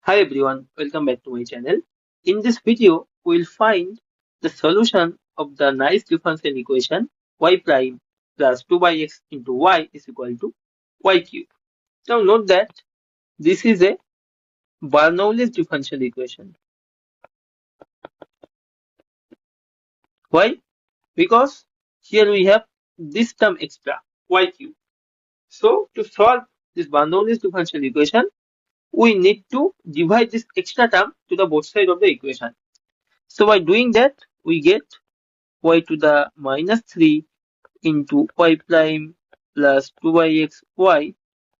Hi everyone, welcome back to my channel. In this video, we will find the solution of the nice differential equation y prime plus 2 by x into y is equal to y cube. Now note that this is a Bernoullis differential equation. Why? Because here we have this term extra, y cube. So to solve this Bernoullis differential equation, we need to divide this extra term to the both sides of the equation. So by doing that, we get y to the minus 3 into y prime plus 2 by x y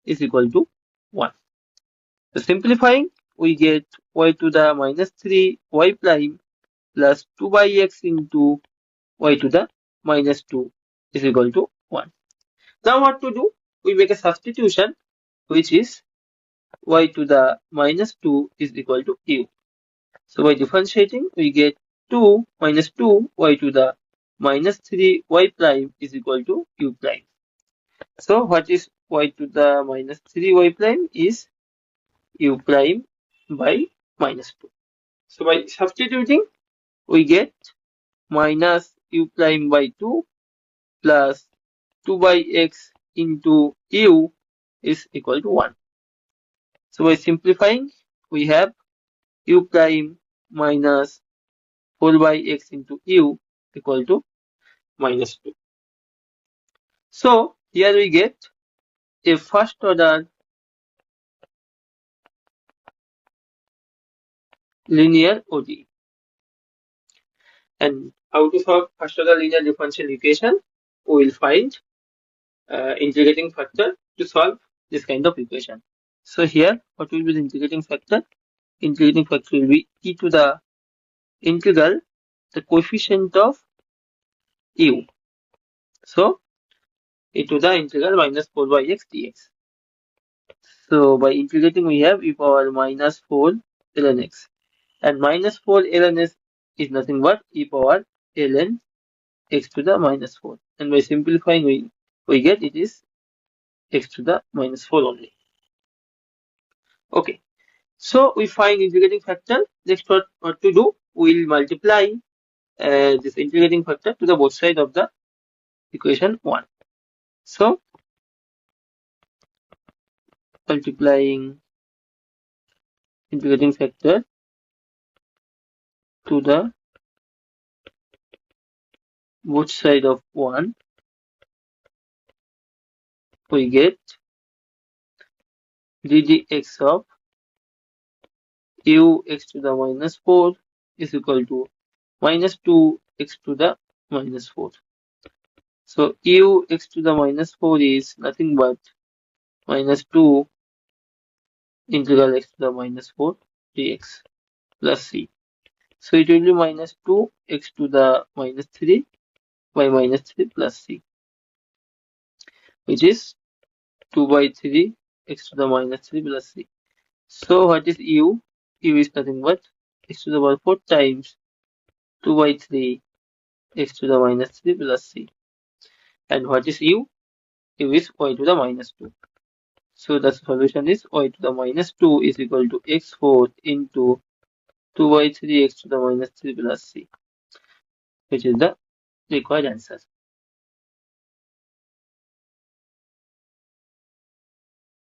is equal to 1. So simplifying, we get y to the minus 3 y prime plus 2 by x into y to the minus 2 is equal to 1. Now what to do? We make a substitution, which is y to the minus 2 is equal to u. So by differentiating, we get 2 minus 2 y to the minus 3 y prime is equal to u prime. So what is y to the minus 3 y prime is u prime by minus 2. So by substituting, we get minus u prime by 2 plus 2 by x into u is equal to 1. So by simplifying, we have u prime minus 4 by x into u equal to minus 2. So here we get a first order linear ODE. And how to solve first order linear differential equation? We will find integrating factor to solve this kind of equation. So here, what will be the integrating factor? Integrating factor will be e to the integral, the coefficient of u. So e to the integral minus 4 by x dx. So by integrating, we have e power minus 4 ln x. And minus 4 ln x is nothing but e power ln x to the minus 4. And by simplifying, we get it is x to the minus 4 only. Okay. So we find integrating factor. Next, what to do? We'll multiply this integrating factor to the both sides of the equation 1. So multiplying integrating factor to the both side of 1, we get ddx of u x to the minus 4 is equal to minus 2x to the minus 4. So u x to the minus 4 is nothing but minus 2 integral x to the minus 4 dx plus c. So it will be minus 2x to the minus 3 by minus 3 plus c, which is 2 by 3 x to the minus 3 plus c. So what is u? U is nothing but x to the power 4 times 2 by 3 x to the minus 3 plus c. And what is u? U is y to the minus 2. So the solution is y to the minus 2 is equal to x4 into 2 by 3 x to the minus 3 plus c, which is the required answer.